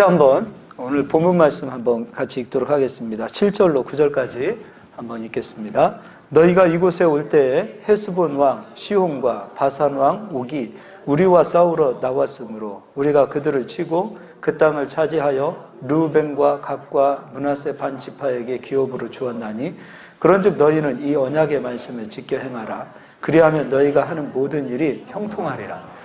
한번 오늘 본문 말씀 한번 같이 읽도록 하겠습니다. 7절로 9절까지 한번 읽겠습니다. 너희가 이곳에 올 때에 헤스본 왕 시혼과 바산 왕 옥이 우리와 싸우러 나왔으므로 우리가 그들을 치고 그 땅을 차지하여 르우벤과 갓과 므낫세 반 지파에게 기업으로 주었나니 그런즉 너희는 이 언약의 말씀을 지켜 행하라. 그리하면 너희가 하는 모든 일이 형통하리라.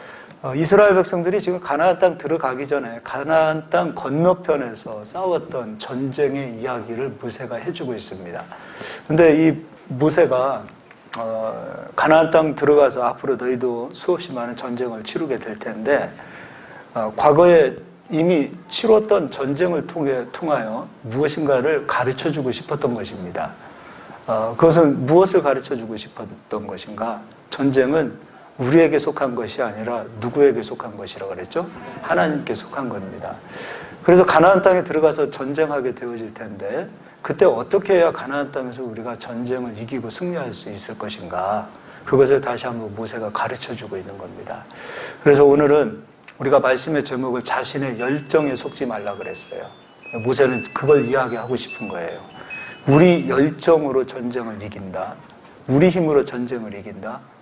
이스라엘 백성들이 지금 가나안 땅 들어가기 전에 가나안 땅 건너편에서 싸웠던 전쟁의 이야기를 모세가 해주고 있습니다. 근데 이 모세가 가나안 땅 들어가서 앞으로 너희도 수없이 많은 전쟁을 치르게 될 텐데 과거에 이미 치렀던 전쟁을 통하여 무엇인가를 가르쳐주고 싶었던 것입니다. 그것은 무엇을 가르쳐주고 싶었던 것인가? 전쟁은 우리에게 속한 것이 아니라 누구에게 속한 것이라고 그랬죠? 하나님께 속한 겁니다. 그래서 가나안 땅에 들어가서 전쟁하게 되어질 텐데 그때 어떻게 해야 가나안 땅에서 우리가 전쟁을 이기고 승리할 수 있을 것인가? 그것을 다시 한번 모세가 가르쳐주고 있는 겁니다. 그래서 오늘은 우리가 말씀의 제목을 자신의 열정에 속지 말라 그랬어요. 모세는 그걸 이야기하고 싶은 거예요. 우리 열정으로 전쟁을 이긴다. 우리 힘으로 전쟁을 이긴다.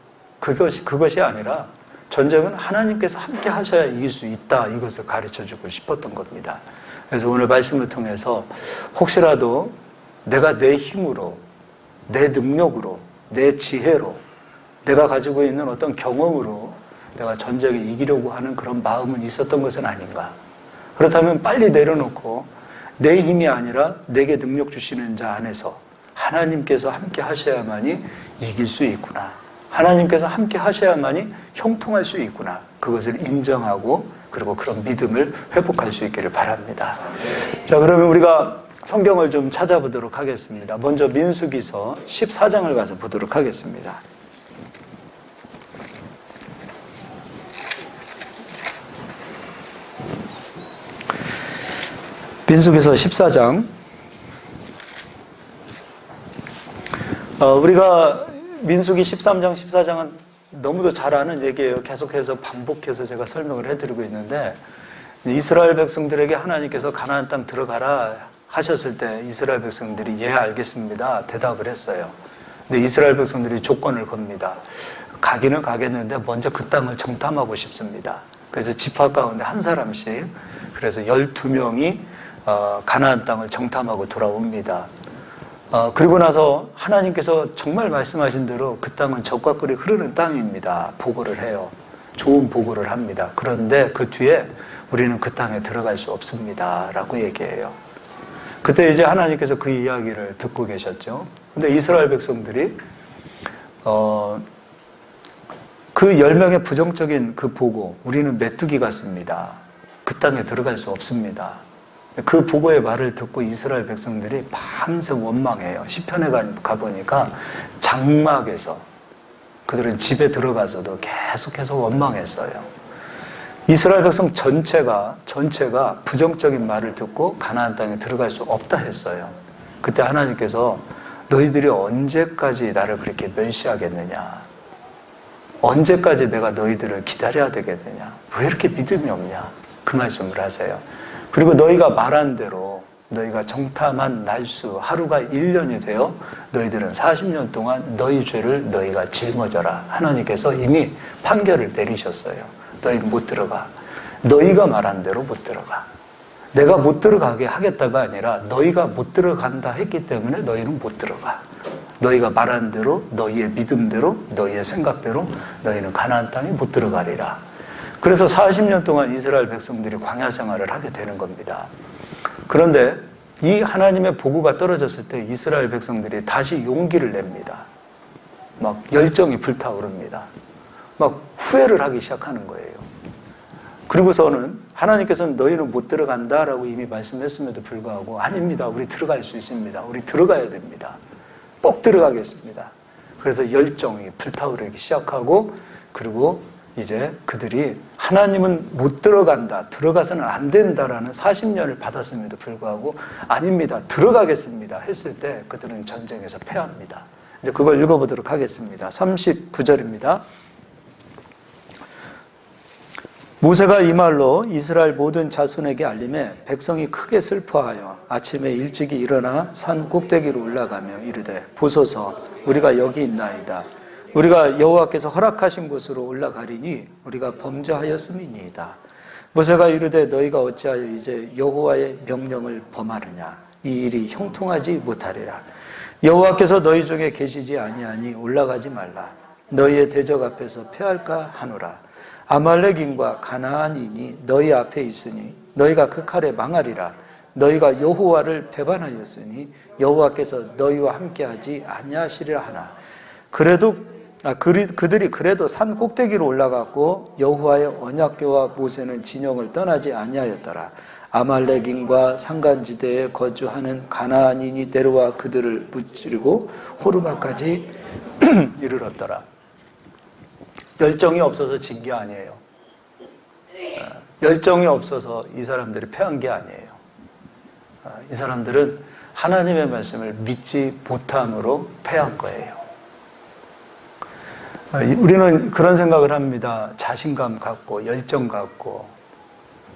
그것이 아니라 전쟁은 하나님께서 함께 하셔야 이길 수 있다. 이것을 가르쳐주고 싶었던 겁니다. 그래서 오늘 말씀을 통해서 혹시라도 내가 내 힘으로, 내 능력으로, 내 지혜로, 내가 가지고 있는 어떤 경험으로 내가 전쟁을 이기려고 하는 그런 마음은 있었던 것은 아닌가. 그렇다면 빨리 내려놓고 내 힘이 아니라 내게 능력 주시는 자 안에서 하나님께서 함께 하셔야만이 이길 수 있구나. 하나님께서 함께 하셔야만이 형통할 수 있구나. 그것을 인정하고 그리고 그런 믿음을 회복할 수 있기를 바랍니다. 자, 그러면 우리가 성경을 좀 찾아보도록 하겠습니다. 먼저 민수기서 14장을 가서 보도록 하겠습니다. 민수기서 14장. 우리가 민수기 13장, 14장은 너무도 잘 아는 얘기예요. 계속해서 반복해서 제가 설명을 해드리고 있는데 이스라엘 백성들에게 하나님께서 가나안 땅 들어가라 하셨을 때 이스라엘 백성들이 예 알겠습니다 대답을 했어요. 근데 이스라엘 백성들이 조건을 겁니다. 가기는 가겠는데 먼저 그 땅을 정탐하고 싶습니다. 그래서 지파 가운데 한 사람씩 그래서 12명이 가나안 땅을 정탐하고 돌아옵니다. 그리고 나서 하나님께서 정말 말씀하신 대로 그 땅은 젖과 꿀이 흐르는 땅입니다. 보고를 해요. 좋은 보고를 합니다. 그런데 그 뒤에 우리는 그 땅에 들어갈 수 없습니다. 라고 얘기해요. 그때 이제 하나님께서 그 이야기를 듣고 계셨죠. 근데 이스라엘 백성들이 그 10명의 부정적인 그 보고 우리는 메뚜기 같습니다. 그 땅에 들어갈 수 없습니다. 그 보고의 말을 듣고 이스라엘 백성들이 밤새 원망해요. 시편에 가보니까 장막에서 그들은 집에 들어가서도 계속해서 원망했어요. 이스라엘 백성 전체가 부정적인 말을 듣고 가나안 땅에 들어갈 수 없다 했어요. 그때 하나님께서 너희들이 언제까지 나를 그렇게 멸시하겠느냐? 언제까지 내가 너희들을 기다려야 되겠느냐? 왜 이렇게 믿음이 없냐? 그 말씀을 하세요. 그리고 너희가 말한 대로 너희가 정탐한 날수 하루가 1년이 되어 너희들은 40년 동안 너희 죄를 너희가 짊어져라. 하나님께서 이미 판결을 내리셨어요. 너희는 못 들어가. 너희가 말한 대로 못 들어가. 내가 못 들어가게 하겠다가 아니라 너희가 못 들어간다 했기 때문에 너희는 못 들어가. 너희가 말한 대로 너희의 믿음대로 너희의 생각대로 너희는 가나안 땅에 못 들어가리라. 그래서 40년 동안 이스라엘 백성들이 광야 생활을 하게 되는 겁니다. 그런데 이 하나님의 보고가 떨어졌을 때 이스라엘 백성들이 다시 용기를 냅니다. 막 열정이 불타오릅니다. 막 후회를 하기 시작하는 거예요. 그리고서는 하나님께서는 너희는 못 들어간다라고 이미 말씀했음에도 불구하고 아닙니다. 우리 들어갈 수 있습니다. 우리 들어가야 됩니다. 꼭 들어가겠습니다. 그래서 열정이 불타오르기 시작하고 그리고 이제 그들이 하나님은 못 들어간다, 들어가서는 안 된다라는 40년을 받았음에도 불구하고 아닙니다, 들어가겠습니다 했을 때 그들은 전쟁에서 패합니다. 이제 그걸 읽어보도록 하겠습니다. 39절입니다. 모세가 이 말로 이스라엘 모든 자손에게 알림해 백성이 크게 슬퍼하여 아침에 일찍이 일어나 산 꼭대기로 올라가며 이르되 보소서 우리가 여기 있나이다. 우리가 여호와께서 허락하신 곳으로 올라가리니 우리가 범죄하였음이니이다. 모세가 이르되 너희가 어찌하여 이제 여호와의 명령을 범하느냐. 이 일이 형통하지 못하리라. 여호와께서 너희 중에 계시지 아니하니 올라가지 말라. 너희의 대적 앞에서 패할까 하노라. 아말렉인과 가나안인이 너희 앞에 있으니 너희가 그 칼에 망하리라. 너희가 여호와를 배반하였으니 여호와께서 너희와 함께하지 아니하시리라 하나. 그들이 그래도 산 꼭대기로 올라갔고 여호와의 언약궤와 모세는 진영을 떠나지 아니하였더라. 아말렉인과 산간지대에 거주하는 가나안인이 내려와 그들을 무찌르고 호르마까지 이르렀더라. 열정이 없어서 진 게 아니에요. 열정이 없어서 이 사람들이 패한 게 아니에요. 이 사람들은 하나님의 말씀을 믿지 못함으로 패한 거예요. 우리는 그런 생각을 합니다. 자신감 갖고 열정 갖고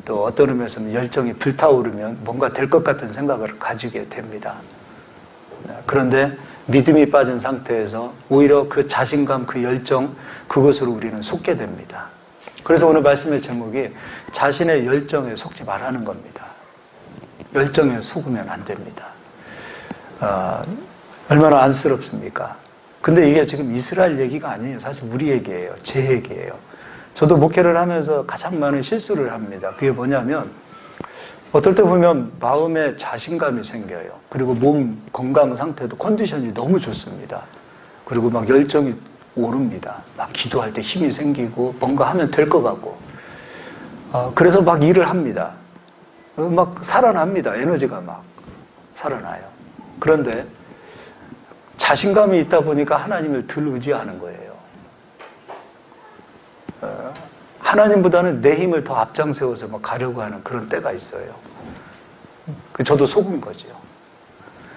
또 어떤 의미에서는 열정이 불타오르면 뭔가 될 것 같은 생각을 가지게 됩니다. 그런데 믿음이 빠진 상태에서 오히려 그 자신감, 그 열정, 그것으로 우리는 속게 됩니다. 그래서 오늘 말씀의 제목이 자신의 열정에 속지 말라는 겁니다. 열정에 속으면 안 됩니다. 얼마나 안쓰럽습니까? 근데 이게 지금 이스라엘 얘기가 아니에요. 사실 우리 얘기예요. 제 얘기예요. 저도 목회를 하면서 가장 많은 실수를 합니다. 그게 뭐냐면 어떨 때 보면 마음에 자신감이 생겨요. 그리고 몸 건강 상태도 컨디션이 너무 좋습니다. 그리고 막 열정이 오릅니다. 막 기도할 때 힘이 생기고 뭔가 하면 될 것 같고 그래서 막 일을 합니다. 막 살아납니다. 에너지가 막 살아나요. 그런데 자신감이 있다 보니까 하나님을 덜 의지하는 거예요. 하나님보다는 내 힘을 더 앞장세워서 막 가려고 하는 그런 때가 있어요. 저도 속은 거죠.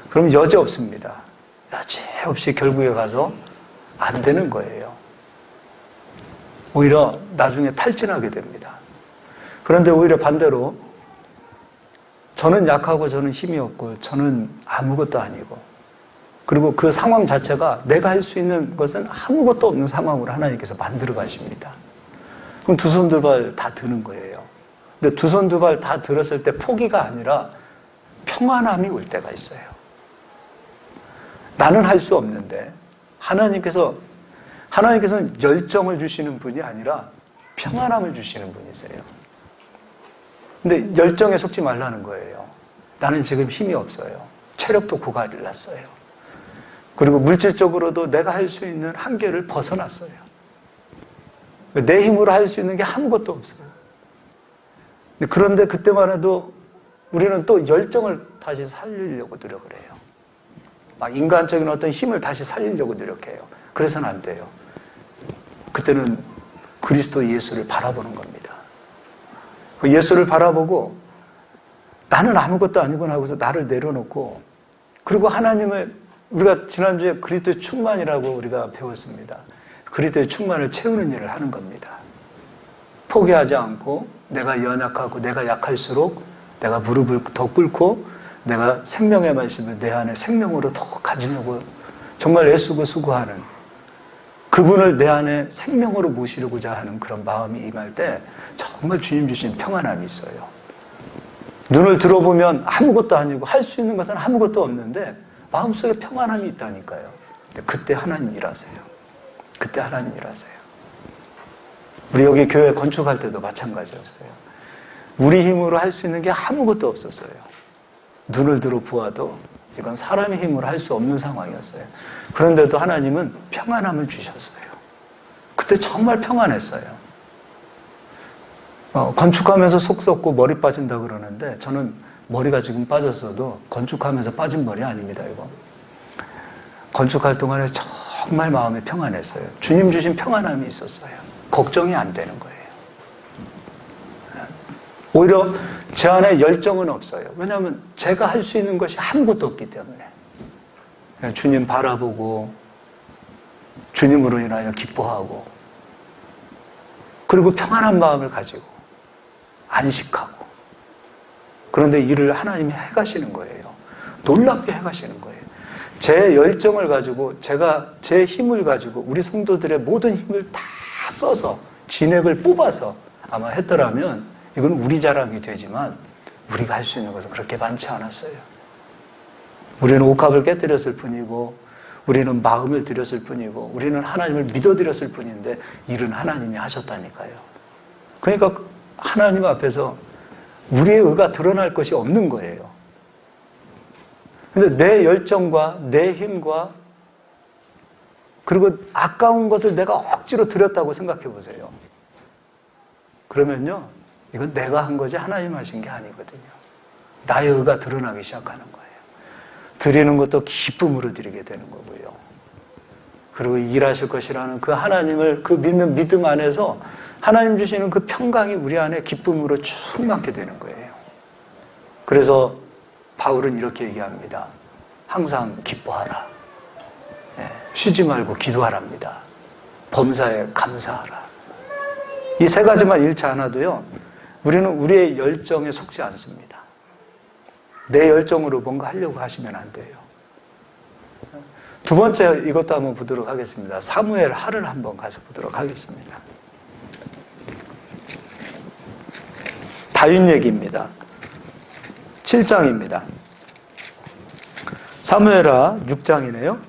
그럼 여지 없습니다. 여지 없이 결국에 가서 안 되는 거예요. 오히려 나중에 탈진하게 됩니다. 그런데 오히려 반대로 저는 약하고 저는 힘이 없고 저는 아무것도 아니고 그리고 그 상황 자체가 내가 할 수 있는 것은 아무것도 없는 상황으로 하나님께서 만들어 가십니다. 그럼 두 손 두 발 다 드는 거예요. 근데 두 손 두 발 다 들었을 때 포기가 아니라 평안함이 올 때가 있어요. 나는 할 수 없는데 하나님께서는 열정을 주시는 분이 아니라 평안함을 주시는 분이세요. 근데 열정에 속지 말라는 거예요. 나는 지금 힘이 없어요. 체력도 고갈났어요. 그리고 물질적으로도 내가 할 수 있는 한계를 벗어났어요. 내 힘으로 할 수 있는 게 아무것도 없어요. 그런데 그때만 해도 우리는 또 열정을 다시 살리려고 노력을 해요. 막 인간적인 어떤 힘을 다시 살리려고 노력해요. 그래서는 안 돼요. 그때는 그리스도 예수를 바라보는 겁니다. 그 예수를 바라보고 나는 아무것도 아니구나 하고서 나를 내려놓고 그리고 하나님을 우리가 지난주에 그리스도의 충만이라고 우리가 배웠습니다. 그리스도의 충만을 채우는 일을 하는 겁니다. 포기하지 않고 내가 연약하고 내가 약할수록 내가 무릎을 더 꿇고 내가 생명의 말씀을 내 안에 생명으로 더 가지려고 정말 애쓰고 수고하는 그분을 내 안에 생명으로 모시려고자 하는 그런 마음이 임할 때 정말 주님 주신 평안함이 있어요. 눈을 들어보면 아무것도 아니고 할 수 있는 것은 아무것도 없는데 마음속에 평안함이 있다니까요. 근데 그때 하나님 일하세요. 그때 하나님 일하세요. 우리 여기 교회 건축할 때도 마찬가지였어요. 우리 힘으로 할 수 있는 게 아무것도 없었어요. 눈을 들어 보아도 이건 사람의 힘으로 할 수 없는 상황이었어요. 그런데도 하나님은 평안함을 주셨어요. 그때 정말 평안했어요. 건축하면서 속 썩고 머리 빠진다 그러는데 저는 머리가 지금 빠졌어도 건축하면서 빠진 머리 아닙니다, 이거. 건축할 동안에 정말 마음이 평안했어요. 주님 주신 평안함이 있었어요. 걱정이 안 되는 거예요. 오히려 제 안에 열정은 없어요. 왜냐하면 제가 할 수 있는 것이 아무것도 없기 때문에. 주님 바라보고 주님으로 인하여 기뻐하고 그리고 평안한 마음을 가지고 안식하고. 그런데 이를 하나님이 해가시는 거예요. 놀랍게 해가시는 거예요. 제 열정을 가지고, 제가 제 힘을 가지고 우리 성도들의 모든 힘을 다 써서 진액을 뽑아서 아마 했더라면 이건 우리 자랑이 되지만 우리가 할 수 있는 것은 그렇게 많지 않았어요. 우리는 옥합을 깨뜨렸을 뿐이고, 우리는 마음을 드렸을 뿐이고, 우리는 하나님을 믿어드렸을 뿐인데 일은 하나님이 하셨다니까요. 그러니까 하나님 앞에서 우리의 의가 드러날 것이 없는 거예요. 근데 내 열정과 내 힘과 그리고 아까운 것을 내가 억지로 드렸다고 생각해 보세요. 그러면요, 이건 내가 한 거지 하나님 하신 게 아니거든요. 나의 의가 드러나기 시작하는 거예요. 드리는 것도 기쁨으로 드리게 되는 거고요. 그리고 일하실 것이라는 그 하나님을 그 믿는 믿음 안에서 하나님 주시는 그 평강이 우리 안에 기쁨으로 충만하게 되는 거예요. 그래서 바울은 이렇게 얘기합니다. 항상 기뻐하라. 쉬지 말고 기도하랍니다. 범사에 감사하라. 이 세 가지만 잃지 않아도요, 우리는 우리의 열정에 속지 않습니다. 내 열정으로 뭔가 하려고 하시면 안 돼요. 두 번째, 이것도 한번 보도록 하겠습니다. 사무엘 하를 한번 가서 보도록 하겠습니다. 다윗 얘기입니다. 7장입니다. 사무엘하 6장이네요.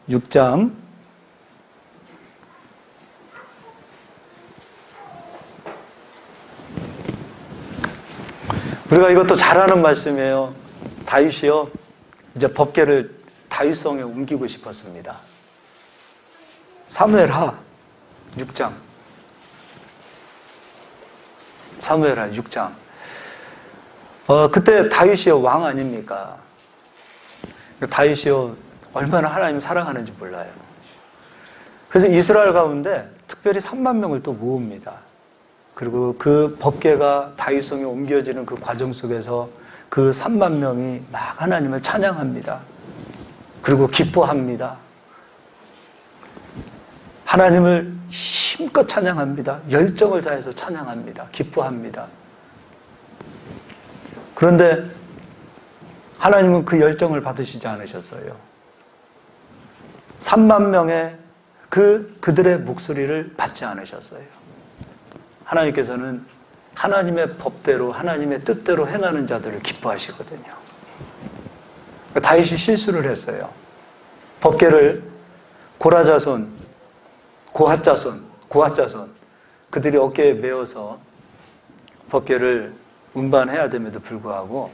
6장. 우리가 이것도 잘 아는 말씀이에요. 다윗이요, 이제 법궤를 다윗성에 옮기고 싶었습니다. 사무엘하 6장. 사무엘하 6장. 그때 다윗이요, 왕 아닙니까? 다윗이요, 얼마나 하나님 사랑하는지 몰라요. 그래서 이스라엘 가운데 특별히 3만 명을 또 모읍니다. 그리고 그 법궤가 다윗성에 옮겨지는 그 과정 속에서 그 3만 명이 막 하나님을 찬양합니다. 그리고 기뻐합니다. 하나님을 힘껏 찬양합니다. 열정을 다해서 찬양합니다. 기뻐합니다. 그런데 하나님은 그 열정을 받으시지 않으셨어요. 3만 명의 그들의 목소리를 받지 않으셨어요. 하나님께서는 하나님의 법대로, 하나님의 뜻대로 행하는 자들을 기뻐하시거든요. 다윗이 실수를 했어요. 법궤를 고라자손, 고핫자손 그들이 어깨에 메어서 법궤를 운반해야 됨에도 불구하고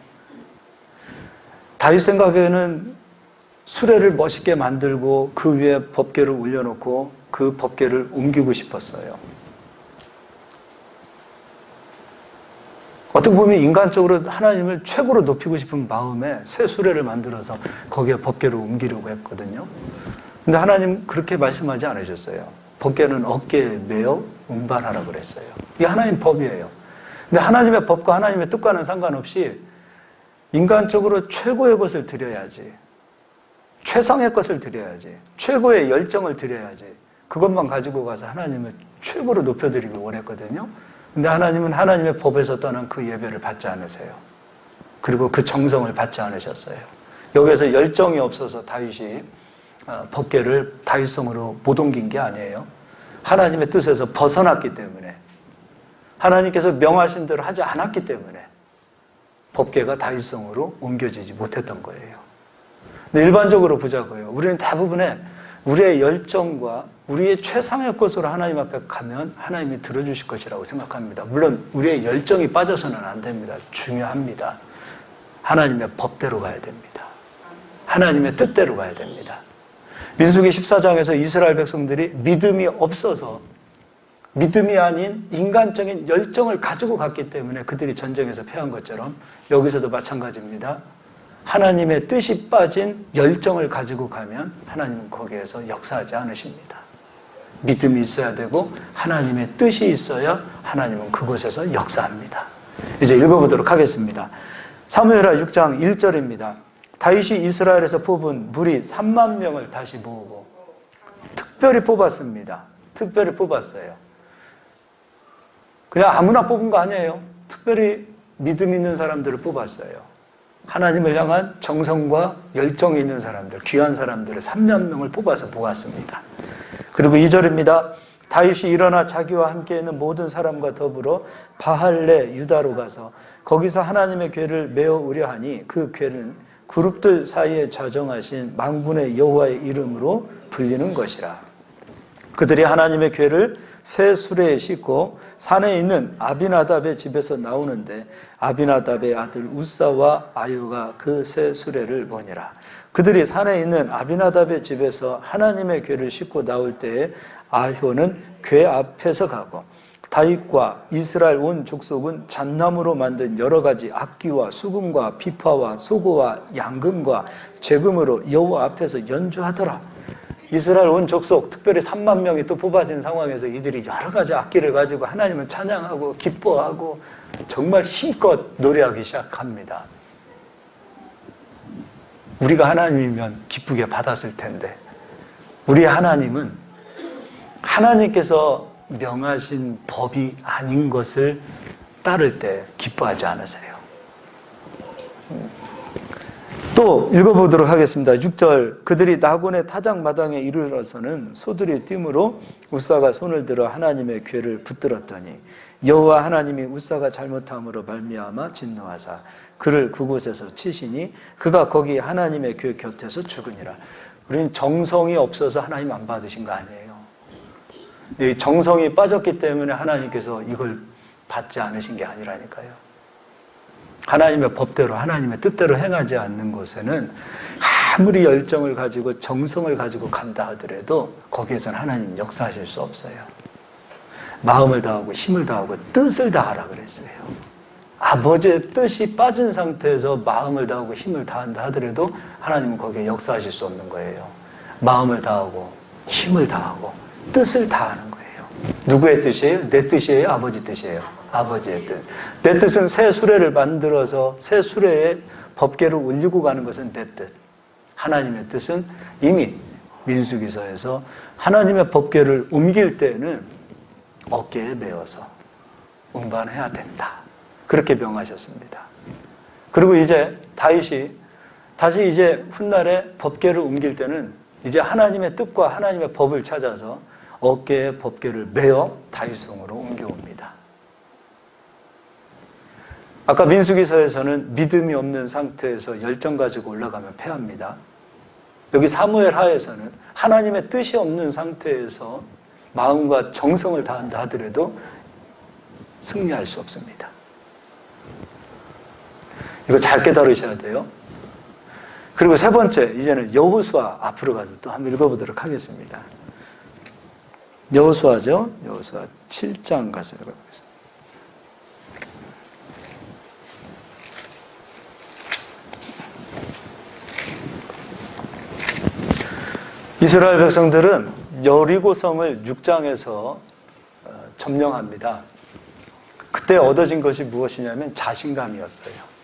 다윗 생각에는 수레를 멋있게 만들고 그 위에 법궤를 올려놓고 그 법궤를 옮기고 싶었어요. 어떻게 보면 인간적으로 하나님을 최고로 높이고 싶은 마음에 새 수레를 만들어서 거기에 법궤를 옮기려고 했거든요. 근데 하나님 그렇게 말씀하지 않으셨어요. 법궤는 어깨에 메어 운반하라 그랬어요. 이게 하나님 법이에요. 근데 하나님의 법과 하나님의 뜻과는 상관없이 인간적으로 최고의 것을 드려야지, 최상의 것을 드려야지, 최고의 열정을 드려야지, 그것만 가지고 가서 하나님을 최고로 높여드리길 원했거든요. 근데 하나님은 하나님의 법에서 떠난 그 예배를 받지 않으세요. 그리고 그 정성을 받지 않으셨어요. 여기에서 열정이 없어서 다윗이 법궤를 다윗성으로 못 옮긴 게 아니에요. 하나님의 뜻에서 벗어났기 때문에, 하나님께서 명하신 대로 하지 않았기 때문에 법궤가 다윗성으로 옮겨지지 못했던 거예요. 근데 일반적으로 보자고요. 우리는 대부분의 우리의 열정과 우리의 최상의 것으로 하나님 앞에 가면 하나님이 들어주실 것이라고 생각합니다. 물론 우리의 열정이 빠져서는 안 됩니다. 중요합니다. 하나님의 법대로 가야 됩니다. 하나님의 뜻대로 가야 됩니다. 민수기 14장에서 이스라엘 백성들이 믿음이 없어서, 믿음이 아닌 인간적인 열정을 가지고 갔기 때문에 그들이 전쟁에서 패한 것처럼 여기서도 마찬가지입니다. 하나님의 뜻이 빠진 열정을 가지고 가면 하나님은 거기에서 역사하지 않으십니다. 믿음이 있어야 되고 하나님의 뜻이 있어야 하나님은 그곳에서 역사합니다. 이제 읽어보도록 하겠습니다. 사무엘하 6장 1절입니다. 다윗이 이스라엘에서 뽑은 무리 3만 명을 다시 모으고, 특별히 뽑았습니다. 특별히 뽑았어요. 그냥 아무나 뽑은 거 아니에요. 특별히 믿음 있는 사람들을 뽑았어요. 하나님을 향한 정성과 열정이 있는 사람들, 귀한 사람들을 3만 명을 뽑아서 모았습니다. 그리고 2절입니다. 다윗이 일어나 자기와 함께 있는 모든 사람과 더불어 바할레 유다로 가서 거기서 하나님의 궤를 메어 오려 하니 그 궤는 그룹들 사이에 좌정하신 만군의 여호와의 이름으로 불리는 것이라. 그들이 하나님의 궤를 새 수레에 싣고 산에 있는 아비나답의 집에서 나오는데 아비나답의 아들 우사와 아유가 그 새 수레를 보니라. 그들이 산에 있는 아비나답의 집에서 하나님의 궤를 싣고 나올 때에 아효는 궤 앞에서 가고 다윗과 이스라엘 온 족속은 잣나무로 만든 여러 가지 악기와 수금과 비파와 소고와 양금과 재금으로 여호와 앞에서 연주하더라. 이스라엘 온 족속, 특별히 3만 명이 또 뽑아진 상황에서 이들이 여러 가지 악기를 가지고 하나님을 찬양하고 기뻐하고 정말 힘껏 노래하기 시작합니다. 우리가 하나님이면 기쁘게 받았을 텐데 우리 하나님은 하나님께서 명하신 법이 아닌 것을 따를 때 기뻐하지 않으세요. 또 읽어보도록 하겠습니다. 6절 그들이 나곤의 타작마당에 이르러서는 소들이 뛰므로 우사가 손을 들어 하나님의 궤를 붙들었더니 여호와 하나님이 우사가 잘못함으로 말미암아 진노하사 그를 그곳에서 치시니 그가 거기 하나님의 궤 곁에서 죽으니라. 우리는 정성이 없어서 하나님 안 받으신 거 아니에요. 이 정성이 빠졌기 때문에 하나님께서 이걸 받지 않으신 게 아니라니까요. 하나님의 법대로 하나님의 뜻대로 행하지 않는 곳에는 아무리 열정을 가지고 정성을 가지고 간다 하더라도 거기에서는 하나님 역사하실 수 없어요. 마음을 다하고 힘을 다하고 뜻을 다하라 그랬어요. 아버지의 뜻이 빠진 상태에서 마음을 다하고 힘을 다한다 하더라도 하나님은 거기에 역사하실 수 없는 거예요. 마음을 다하고 힘을 다하고 뜻을 다하는 거예요. 누구의 뜻이에요? 내 뜻이에요? 아버지 뜻이에요? 아버지의 뜻. 내 뜻은 새 수레를 만들어서 새 수레에 법궤를 올리고 가는 것은 내 뜻. 하나님의 뜻은 이미 민수기서에서 하나님의 법궤를 옮길 때에는 어깨에 메어서 운반해야 된다. 그렇게 명하셨습니다. 그리고 이제 다윗이 다시 이제 훗날에 법궤를 옮길 때는 이제 하나님의 뜻과 하나님의 법을 찾아서 어깨에 법궤를 메어 다윗성으로 옮겨옵니다. 아까 민수기서에서는 믿음이 없는 상태에서 열정 가지고 올라가면 패합니다. 여기 사무엘 하에서는 하나님의 뜻이 없는 상태에서 마음과 정성을 다한다 하더라도 승리할 수 없습니다. 이거 잘 깨달으셔야 돼요. 그리고 세 번째, 이제는 여호수아 앞으로 가서 또 한번 읽어보도록 하겠습니다. 여호수아죠. 여호수아 7장 가서 읽어보겠습니다. 이스라엘 백성들은 여리고성을 6장에서 점령합니다. 그때 얻어진 것이 무엇이냐면 자신감이었어요.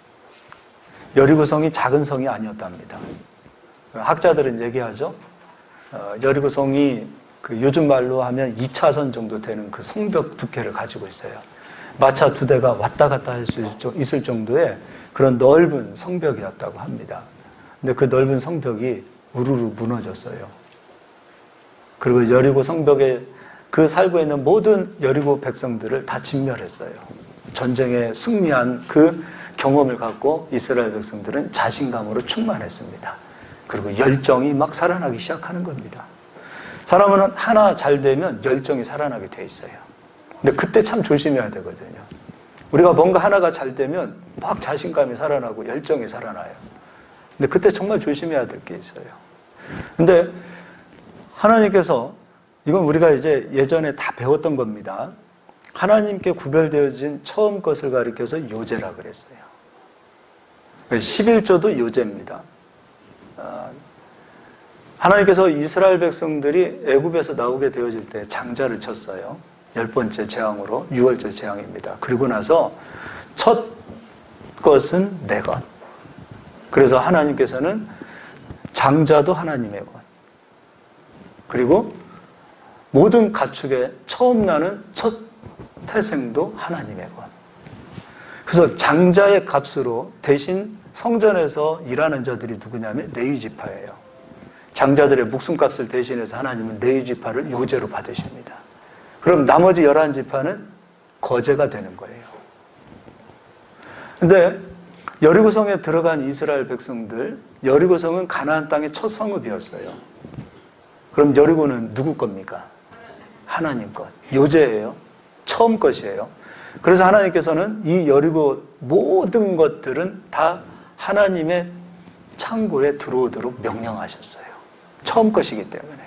여리고성이 작은 성이 아니었답니다. 학자들은 얘기하죠. 여리고성이 그 요즘 말로 하면 2차선 정도 되는 그 성벽 두께를 가지고 있어요. 마차 2대가 왔다 갔다 할 수 있을 정도의 그런 넓은 성벽이었다고 합니다. 근데 그 넓은 성벽이 우르르 무너졌어요. 그리고 여리고 성벽에 그 살고 있는 모든 여리고 백성들을 다 진멸했어요. 전쟁에 승리한 그 경험을 갖고 이스라엘 백성들은 자신감으로 충만했습니다. 그리고 열정이 막 살아나기 시작하는 겁니다. 사람은 하나 잘 되면 열정이 살아나게 돼 있어요. 근데 그때 참 조심해야 되거든요. 우리가 뭔가 하나가 잘 되면 막 자신감이 살아나고 열정이 살아나요. 근데 그때 정말 조심해야 될 게 있어요. 근데 하나님께서, 이건 우리가 이제 예전에 다 배웠던 겁니다. 하나님께 구별되어진 처음 것을 가리켜서 요제라 그랬어요. 11조도 요제입니다. 하나님께서 이스라엘 백성들이 애굽에서 나오게 되어질 때 장자를 쳤어요. 10번째 재앙으로, 6월째 재앙입니다. 그리고 나서 첫 것은 내 것. 그래서 하나님께서는 장자도 하나님의 것. 그리고 모든 가축의 처음 나는 첫 태생도 하나님의 것. 그래서 장자의 값으로 대신 성전에서 일하는 자들이 누구냐면 레위 지파예요. 장자들의 목숨값을 대신해서 하나님은 레위 지파를 요제로 받으십니다. 그럼 나머지 11지파는 거제가 되는 거예요. 근데 여리고성에 들어간 이스라엘 백성들, 여리고성은 가나안 땅의 첫 성읍이었어요. 그럼 여리고는 누구 겁니까? 하나님 것. 요제예요. 처음 것이에요. 그래서 하나님께서는 이 여리고 모든 것들은 다 하나님의 창고에 들어오도록 명령하셨어요. 처음 것이기 때문에.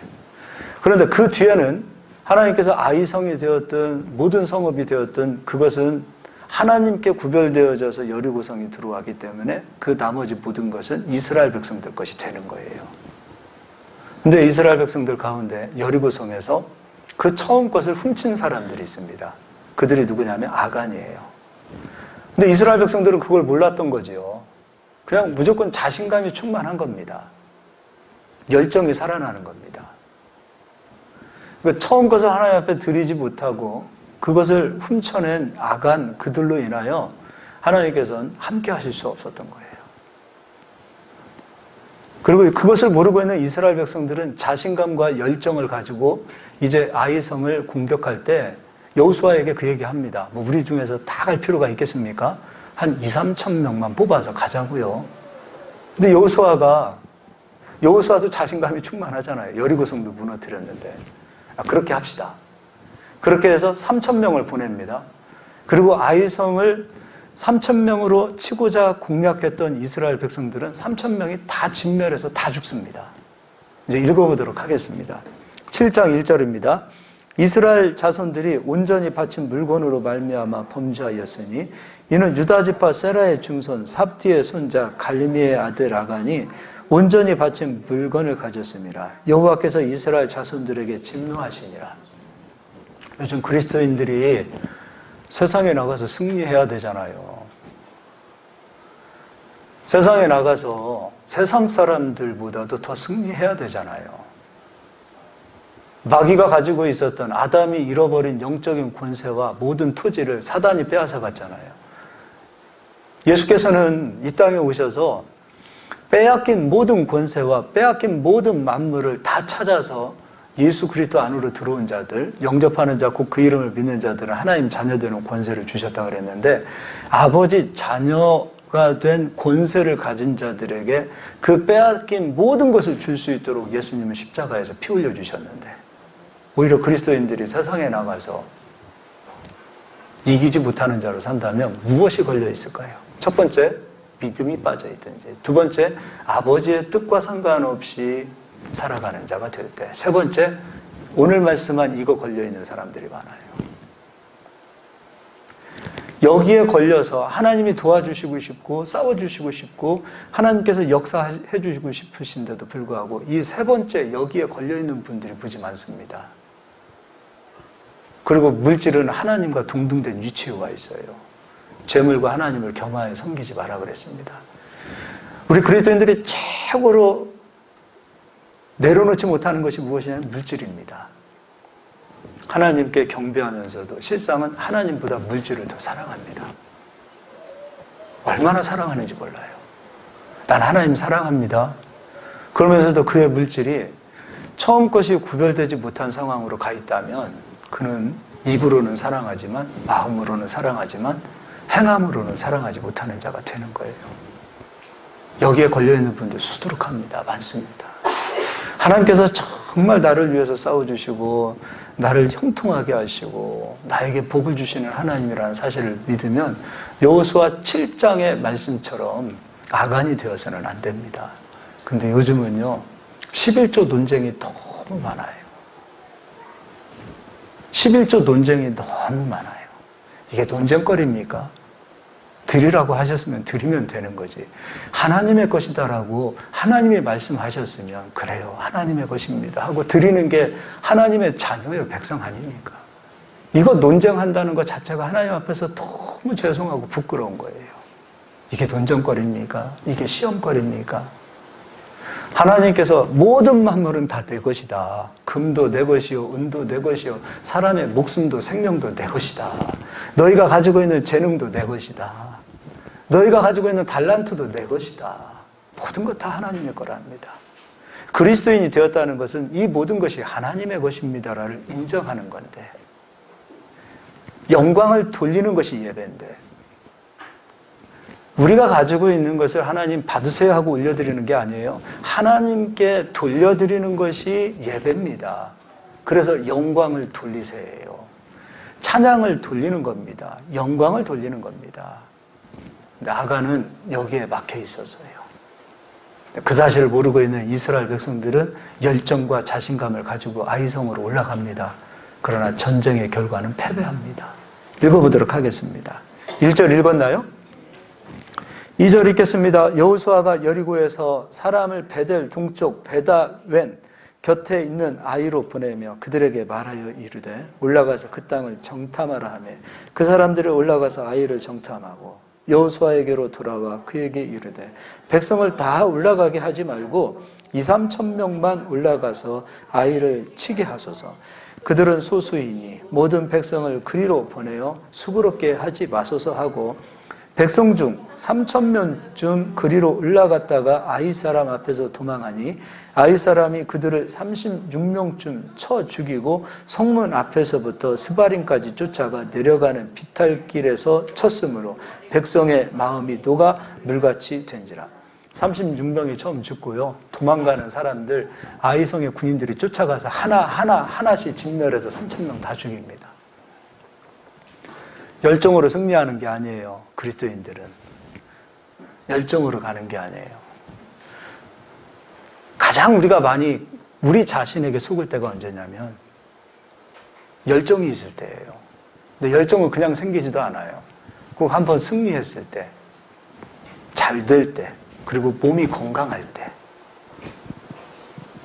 그런데 그 뒤에는 하나님께서 아이성이 되었든 모든 성읍이 되었든 그것은 하나님께 구별되어져서 여리고성이 들어왔기 때문에 그 나머지 모든 것은 이스라엘 백성들 것이 되는 거예요. 근데 이스라엘 백성들 가운데 여리고성에서 그 처음 것을 훔친 사람들이 있습니다. 그들이 누구냐면 아간이에요. 근데 이스라엘 백성들은 그걸 몰랐던 거죠. 그냥 무조건 자신감이 충만한 겁니다. 열정이 살아나는 겁니다. 그러니까 처음 것을 하나님 앞에 드리지 못하고 그것을 훔쳐낸 아간 그들로 인하여 하나님께서는 함께 하실 수 없었던 거예요. 그리고 그것을 모르고 있는 이스라엘 백성들은 자신감과 열정을 가지고 이제 아이성을 공격할 때 여호수아에게 그 얘기합니다. 뭐 우리 중에서 다 갈 필요가 있겠습니까? 한 2, 3천 명만 뽑아서 가자고요. 근데 여호수아도 자신감이 충만하잖아요. 여리고성도 무너뜨렸는데. 그렇게 합시다. 그렇게 해서 3천 명을 보냅니다. 그리고 아이성을 3천 명으로 치고자 공략했던 이스라엘 백성들은 3천 명이 다 진멸해서 다 죽습니다. 이제 읽어보도록 하겠습니다. 7장 1절입니다. 이스라엘 자손들이 온전히 바친 물건으로 말미암아 범죄하였으니 이는 유다지파 세라의 중손 삽디의 손자 갈미의 아들 아간이 온전히 바친 물건을 가졌습니다. 여호와께서 이스라엘 자손들에게 진노하시니라. 요즘 그리스도인들이 세상에 나가서 승리해야 되잖아요. 세상에 나가서 세상 사람들보다도 더 승리해야 되잖아요. 마귀가 가지고 있었던 아담이 잃어버린 영적인 권세와 모든 토지를 사단이 빼앗아 갔잖아요. 예수께서는 이 땅에 오셔서 빼앗긴 모든 권세와 빼앗긴 모든 만물을 다 찾아서 예수 그리스도 안으로 들어온 자들, 영접하는 자, 곧 그 이름을 믿는 자들은 하나님 자녀되는 권세를 주셨다고 그랬는데 아버지 자녀가 된 권세를 가진 자들에게 그 빼앗긴 모든 것을 줄 수 있도록 예수님은 십자가에서 피 흘려 주셨는데 오히려 그리스도인들이 세상에 나가서 이기지 못하는 자로 산다면 무엇이 걸려 있을까요? 첫 번째, 믿음이 빠져 있든지. 두 번째, 아버지의 뜻과 상관없이 살아가는 자가 될 때. 세 번째, 오늘 말씀한 이거 걸려 있는 사람들이 많아요. 여기에 걸려서 하나님이 도와주시고 싶고 싸워주시고 싶고 하나님께서 역사해 주시고 싶으신데도 불구하고 이 세 번째 여기에 걸려 있는 분들이 무지 많습니다. 그리고 물질은 하나님과 동등된 위치에 와 있어요. 재물과 하나님을 겸하여 섬기지 마라 그랬습니다. 우리 그리스도인들이 최고로 내려놓지 못하는 것이 무엇이냐면 물질입니다. 하나님께 경배하면서도 실상은 하나님보다 물질을 더 사랑합니다. 얼마나 사랑하는지 몰라요. 난 하나님 사랑합니다. 그러면서도 그의 물질이 처음 것이 구별되지 못한 상황으로 가 있다면 그는 입으로는 사랑하지만 마음으로는 사랑하지만 행함으로는 사랑하지 못하는 자가 되는 거예요. 여기에 걸려있는 분들 수두룩합니다. 많습니다. 하나님께서 정말 나를 위해서 싸워주시고 나를 형통하게 하시고 나에게 복을 주시는 하나님이라는 사실을 믿으면 여호수아 7장의 말씀처럼 아간이 되어서는 안 됩니다. 근데 요즘은요 11조 논쟁이 너무 많아요. 11조 논쟁이 너무 많아요. 이게 논쟁거리입니까? 드리라고 하셨으면 드리면 되는 거지. 하나님의 것이다라고 하나님이 말씀하셨으면 그래요. 하나님의 것입니다 하고 드리는 게 하나님의 자녀예요. 백성 아닙니까? 이거 논쟁한다는 것 자체가 하나님 앞에서 너무 죄송하고 부끄러운 거예요. 이게 논쟁거리입니까? 이게 시험거리입니까? 하나님께서 모든 만물은 다 내 것이다. 금도 내 것이요, 은도 내 것이요, 사람의 목숨도 생명도 내 것이다. 너희가 가지고 있는 재능도 내 것이다. 너희가 가지고 있는 달란트도 내 것이다. 모든 것 다 하나님의 거랍니다. 그리스도인이 되었다는 것은 이 모든 것이 하나님의 것입니다를 인정하는 건데, 영광을 돌리는 것이 예배인데, 우리가 가지고 있는 것을 하나님 받으세요 하고 올려드리는 게 아니에요. 하나님께 돌려드리는 것이 예배입니다. 그래서 영광을 돌리세요. 찬양을 돌리는 겁니다. 영광을 돌리는 겁니다. 근데 아간은 여기에 막혀 있었어요. 그 사실을 모르고 있는 이스라엘 백성들은 열정과 자신감을 가지고 아이성으로 올라갑니다. 그러나 전쟁의 결과는 패배합니다. 읽어보도록 하겠습니다. 1절 읽었나요? 2절 읽겠습니다. 여호수아가 여리고에서 사람을 베델 동쪽 베다웬 곁에 있는 아이로 보내며 그들에게 말하여 이르되 올라가서 그 땅을 정탐하라 하며 그 사람들이 올라가서 아이를 정탐하고 여호수아에게로 돌아와 그에게 이르되 백성을 다 올라가게 하지 말고 2-3천 명만 올라가서 아이를 치게 하소서. 그들은 소수이니 모든 백성을 그리로 보내어 수고롭게 하지 마소서 하고 백성 중 3,000명쯤 그리로 올라갔다가 아이 사람 앞에서 도망하니 아이 사람이 그들을 36명쯤 쳐 죽이고 성문 앞에서부터 스바림까지 쫓아가 내려가는 비탈길에서 쳤으므로 백성의 마음이 녹아 물같이 된지라. 36명이 처음 죽고요. 도망가는 사람들 아이성의 군인들이 쫓아가서 하나씩 진멸해서 3,000명 다 죽입니다. 열정으로 승리하는 게 아니에요. 그리스도인들은 열정으로 가는 게 아니에요. 가장 우리가 많이 우리 자신에게 속을 때가 언제냐면 열정이 있을 때예요. 근데 열정은 그냥 생기지도 않아요. 꼭 한번 승리했을 때, 잘 될 때, 그리고 몸이 건강할 때,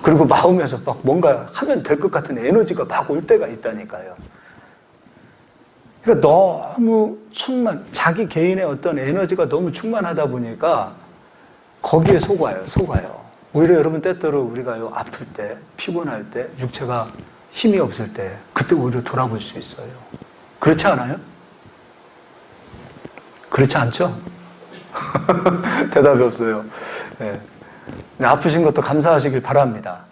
그리고 마음에서 막 뭔가 하면 될 것 같은 에너지가 막 올 때가 있다니까요. 그러니까 너무 자기 개인의 어떤 에너지가 너무 충만하다 보니까 거기에 속아요. 오히려 여러분 때때로 우리가요, 아플 때, 피곤할 때, 육체가 힘이 없을 때, 그때 오히려 돌아볼 수 있어요. 그렇지 않아요? 그렇지 않죠? 대답이 없어요. 네. 아프신 것도 감사하시길 바랍니다.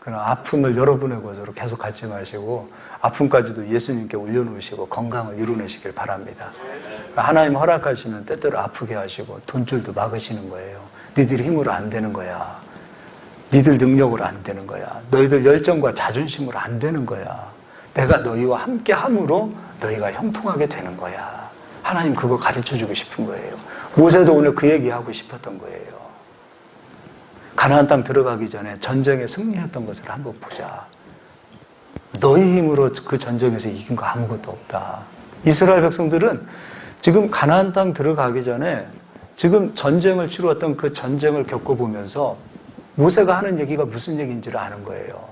그러나 아픔을 여러분의 것으로 계속 갖지 마시고 아픔까지도 예수님께 올려놓으시고 건강을 이루내시길 바랍니다. 하나님 허락하시면 때때로 아프게 하시고 돈줄도 막으시는 거예요. 니들 힘으로 안 되는 거야. 니들 능력으로 안 되는 거야. 너희들 열정과 자존심으로 안 되는 거야. 내가 너희와 함께 함으로 너희가 형통하게 되는 거야. 하나님 그거 가르쳐주고 싶은 거예요. 모세도 오늘 그 얘기하고 싶었던 거예요. 가나안 땅 들어가기 전에 전쟁에 승리했던 것을 한번 보자. 너희 힘으로 그 전쟁에서 이긴 거 아무것도 없다. 이스라엘 백성들은 지금 가나안 땅 들어가기 전에 지금 전쟁을 치루었던 그 전쟁을 겪어보면서 모세가 하는 얘기가 무슨 얘기인지를 아는 거예요.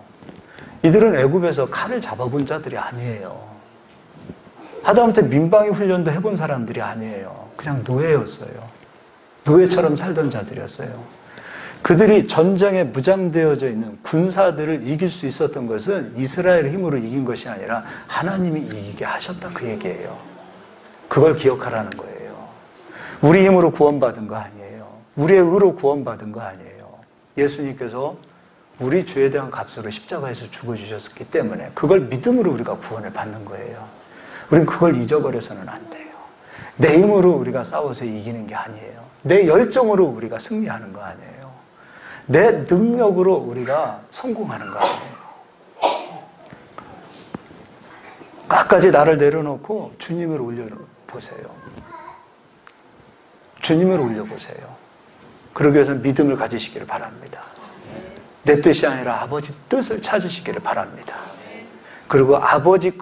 이들은 애굽에서 칼을 잡아본 자들이 아니에요. 하다못해 민방위 훈련도 해본 사람들이 아니에요. 그냥 노예였어요. 노예처럼 살던 자들이었어요. 그들이 전쟁에 무장되어져 있는 군사들을 이길 수 있었던 것은 이스라엘의 힘으로 이긴 것이 아니라 하나님이 이기게 하셨다 그 얘기예요. 그걸 기억하라는 거예요. 우리 힘으로 구원받은 거 아니에요. 우리의 의로 구원받은 거 아니에요. 예수님께서 우리 죄에 대한 값으로 십자가에서 죽어주셨기 때문에 그걸 믿음으로 우리가 구원을 받는 거예요. 우리는 그걸 잊어버려서는 안 돼요. 내 힘으로 우리가 싸워서 이기는 게 아니에요. 내 열정으로 우리가 승리하는 거 아니에요. 내 능력으로 우리가 성공하는 거 아니에요. 끝까지 나를 내려놓고 주님을 올려보세요. 주님을 올려보세요. 그러기 위해서는 믿음을 가지시기를 바랍니다. 내 뜻이 아니라 아버지 뜻을 찾으시기를 바랍니다. 그리고 아버지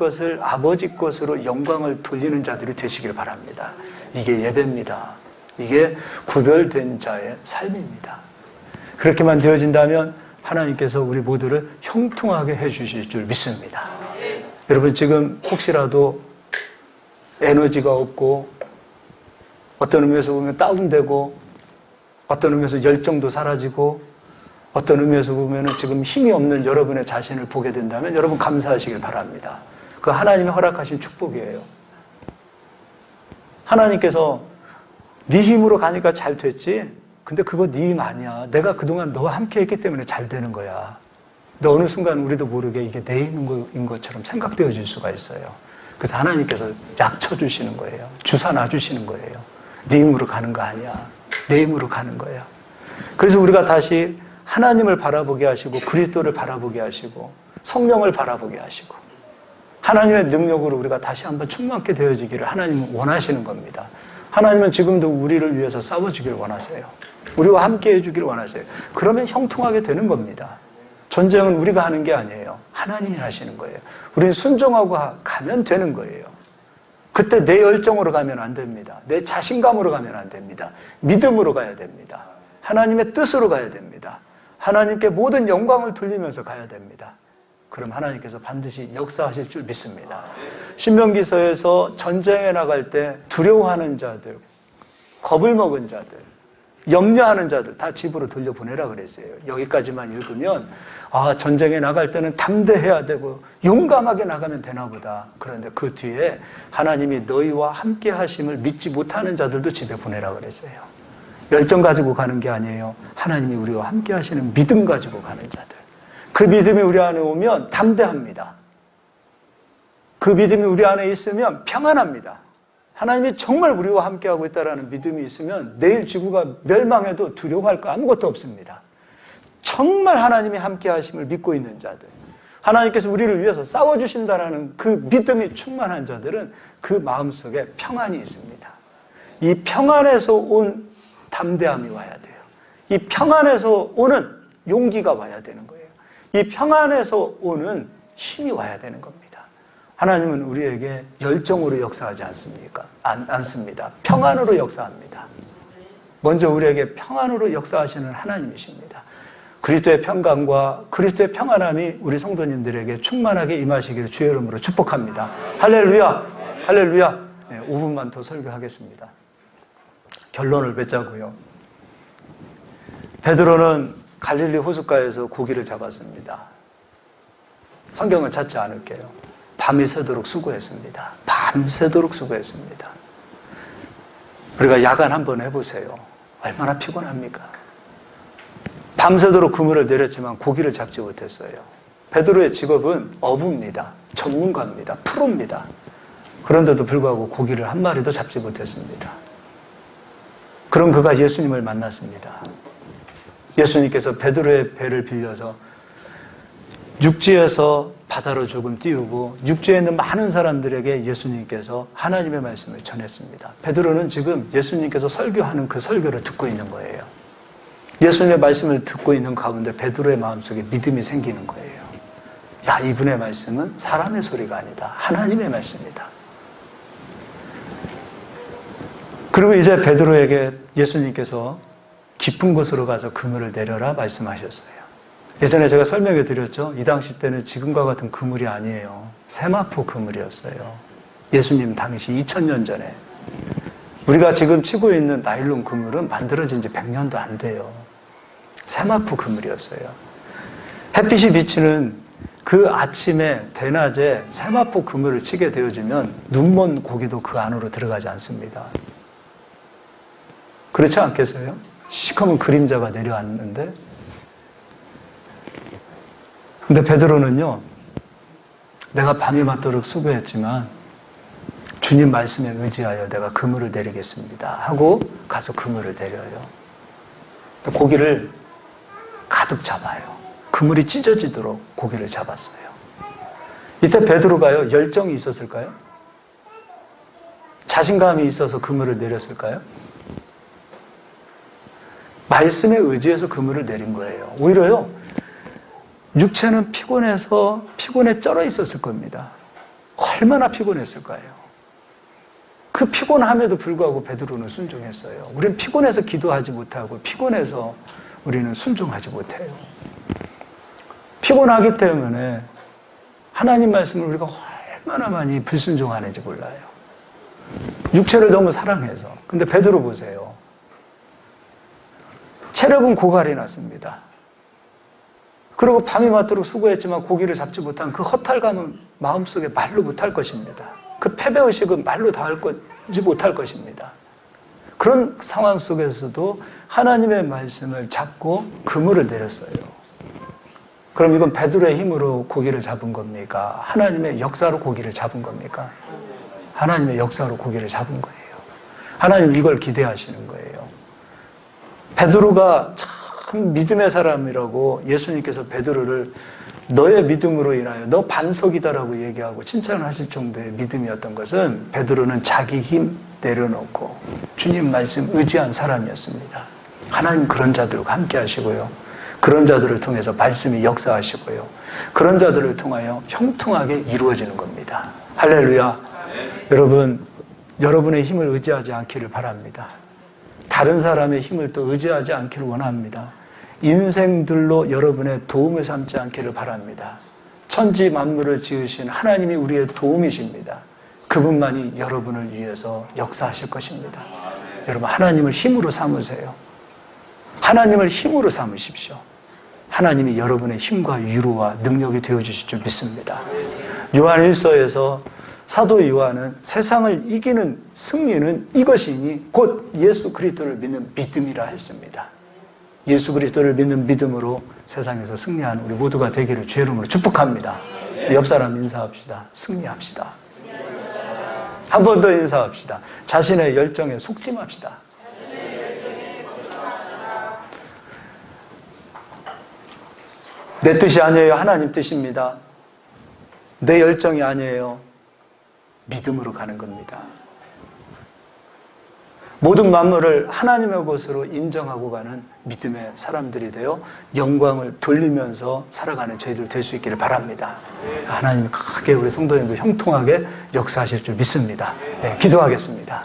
것으로 영광을 돌리는 자들이 되시기를 바랍니다. 이게 예배입니다. 이게 구별된 자의 삶입니다. 그렇게만 되어진다면 하나님께서 우리 모두를 형통하게 해주실 줄 믿습니다. 여러분 지금 혹시라도 에너지가 없고 어떤 의미에서 보면 다운되고 어떤 의미에서 열정도 사라지고 어떤 의미에서 보면 지금 힘이 없는 여러분의 자신을 보게 된다면 여러분 감사하시길 바랍니다. 그 하나님이 허락하신 축복이에요. 하나님께서 네 힘으로 가니까 잘 됐지? 근데 그거 네 힘 아니야. 내가 그동안 너와 함께 했기 때문에 잘 되는 거야. 근데 어느 순간 우리도 모르게 이게 내 힘인 것처럼 생각되어질 수가 있어요. 그래서 하나님께서 약 쳐주시는 거예요. 주사 놔주시는 거예요. 네 힘으로 가는 거 아니야. 내 힘으로 가는 거야. 그래서 우리가 다시 하나님을 바라보게 하시고 그리스도를 바라보게 하시고 성령을 바라보게 하시고 하나님의 능력으로 우리가 다시 한번 충만케 되어지기를 하나님은 원하시는 겁니다. 하나님은 지금도 우리를 위해서 싸워주길 원하세요. 우리와 함께 해주길 원하세요. 그러면 형통하게 되는 겁니다. 전쟁은 우리가 하는 게 아니에요. 하나님이 하시는 거예요. 우리는 순종하고 가면 되는 거예요. 그때 내 열정으로 가면 안 됩니다. 내 자신감으로 가면 안 됩니다. 믿음으로 가야 됩니다. 하나님의 뜻으로 가야 됩니다. 하나님께 모든 영광을 돌리면서 가야 됩니다. 그럼 하나님께서 반드시 역사하실 줄 믿습니다. 신명기서에서 전쟁에 나갈 때 두려워하는 자들, 겁을 먹은 자들, 염려하는 자들 다 집으로 돌려보내라 그랬어요. 여기까지만 읽으면 전쟁에 나갈 때는 담대해야 되고 용감하게 나가면 되나 보다. 그런데 그 뒤에 하나님이 너희와 함께 하심을 믿지 못하는 자들도 집에 보내라 그랬어요. 열정 가지고 가는 게 아니에요. 하나님이 우리와 함께 하시는 믿음 가지고 가는 자들. 그 믿음이 우리 안에 오면 담대합니다. 그 믿음이 우리 안에 있으면 평안합니다. 하나님이 정말 우리와 함께하고 있다는 믿음이 있으면 내일 지구가 멸망해도 두려워할 거 아무것도 없습니다. 정말 하나님이 함께하심을 믿고 있는 자들, 하나님께서 우리를 위해서 싸워주신다는 그 믿음이 충만한 자들은 그 마음속에 평안이 있습니다. 이 평안에서 온 담대함이 와야 돼요. 이 평안에서 오는 용기가 와야 되는 거예요. 이 평안에서 오는 힘이 와야 되는 겁니다. 하나님은 우리에게 열정으로 역사하지 않습니까? 않습니다. 평안으로 역사합니다. 먼저 우리에게 평안으로 역사하시는 하나님이십니다. 그리스도의 평강과 그리스도의 평안함이 우리 성도님들에게 충만하게 임하시기를 주의 이름으로 축복합니다. 할렐루야! 할렐루야! 네, 5분만 더 설교하겠습니다. 결론을 맺자고요. 베드로는 갈릴리 호숫가에서 고기를 잡았습니다. 성경을 찾지 않을게요. 밤이 새도록 수고했습니다. 밤새도록 수고했습니다. 우리가 야간 한번 해보세요. 얼마나 피곤합니까? 밤새도록 그물을 내렸지만 고기를 잡지 못했어요. 베드로의 직업은 어부입니다. 전문가입니다. 프로입니다. 그런데도 불구하고 고기를 한 마리도 잡지 못했습니다. 그런 그가 예수님을 만났습니다. 예수님께서 베드로의 배를 빌려서 육지에서 바다로 조금 띄우고 육지에 있는 많은 사람들에게 예수님께서 하나님의 말씀을 전했습니다. 베드로는 지금 예수님께서 설교하는 그 설교를 듣고 있는 거예요. 예수님의 말씀을 듣고 있는 가운데 베드로의 마음속에 믿음이 생기는 거예요. 야, 이분의 말씀은 사람의 소리가 아니다. 하나님의 말씀이다. 그리고 이제 베드로에게 예수님께서 깊은 곳으로 가서 그물을 내려라 말씀하셨어요. 예전에 제가 설명해 드렸죠. 이 당시 때는 지금과 같은 그물이 아니에요. 세마포 그물이었어요. 예수님 당시 2000년 전에. 우리가 지금 치고 있는 나일론 그물은 만들어진 지 100년도 안 돼요. 세마포 그물이었어요. 햇빛이 비치는 그 아침에 대낮에 세마포 그물을 치게 되어지면 눈먼 고기도 그 안으로 들어가지 않습니다. 그렇지 않겠어요? 시커먼 그림자가 내려왔는데, 근데 베드로는요, 내가 밤이 맞도록 수고했지만 주님 말씀에 의지하여 내가 그물을 내리겠습니다 하고 가서 그물을 내려요. 고기를 가득 잡아요. 그물이 찢어지도록 고기를 잡았어요. 이때 베드로가요, 열정이 있었을까요? 자신감이 있어서 그물을 내렸을까요? 말씀에 의지해서 그물을 내린 거예요. 오히려요, 육체는 피곤에 쩔어 있었을 겁니다. 얼마나 피곤했을까요? 그 피곤함에도 불구하고 베드로는 순종했어요. 우리는 피곤해서 기도하지 못하고 피곤해서 우리는 순종하지 못해요. 피곤하기 때문에 하나님 말씀을 우리가 얼마나 많이 불순종하는지 몰라요. 육체를 너무 사랑해서. 근데 베드로 보세요. 체력은 고갈이 났습니다. 그리고 밤이 맞도록 수고했지만 고기를 잡지 못한 그 허탈감은 마음속에 말로 못할 것입니다. 그 패배의식은 말로 다하지 못할 것입니다. 그런 상황 속에서도 하나님의 말씀을 잡고 그물을 내렸어요. 그럼 이건 베드로의 힘으로 고기를 잡은 겁니까? 하나님의 역사로 고기를 잡은 겁니까? 하나님의 역사로 고기를 잡은 거예요. 하나님 이걸 기대하시는 거예요. 베드로가 참 믿음의 사람이라고 예수님께서 베드로를 너의 믿음으로 인하여 너 반석이다라고 얘기하고 칭찬을 하실 정도의 믿음이었던 것은 베드로는 자기 힘 내려놓고 주님 말씀 의지한 사람이었습니다. 하나님 그런 자들과 함께 하시고요. 그런 자들을 통해서 말씀이 역사하시고요. 그런 자들을 통하여 형통하게 이루어지는 겁니다. 할렐루야. 여러분, 여러분의 힘을 의지하지 않기를 바랍니다. 다른 사람의 힘을 또 의지하지 않기를 원합니다. 인생들로 여러분의 도움을 삼지 않기를 바랍니다. 천지 만물을 지으신 하나님이 우리의 도움이십니다. 그분만이 여러분을 위해서 역사하실 것입니다. 여러분, 하나님을 힘으로 삼으세요. 하나님을 힘으로 삼으십시오. 하나님이 여러분의 힘과 위로와 능력이 되어주실 줄 믿습니다. 요한 1서에서 사도 요한은 세상을 이기는 승리는 이것이니 곧 예수 그리스도를 믿는 믿음이라 했습니다. 예수 그리스도를 믿는 믿음으로 세상에서 승리하는 우리 모두가 되기를 주의 이름으로 축복합니다. 옆 사람 인사합시다. 승리합시다. 한 번 더 인사합시다. 자신의 열정에 속지 맙시다. 내 뜻이 아니에요. 하나님 뜻입니다. 내 열정이 아니에요. 믿음으로 가는 겁니다. 모든 만물을 하나님의 것으로 인정하고 가는 믿음의 사람들이 되어 영광을 돌리면서 살아가는 저희들 될 수 있기를 바랍니다. 하나님이 크게 우리 성도님들 형통하게 역사하실 줄 믿습니다. 네, 기도하겠습니다.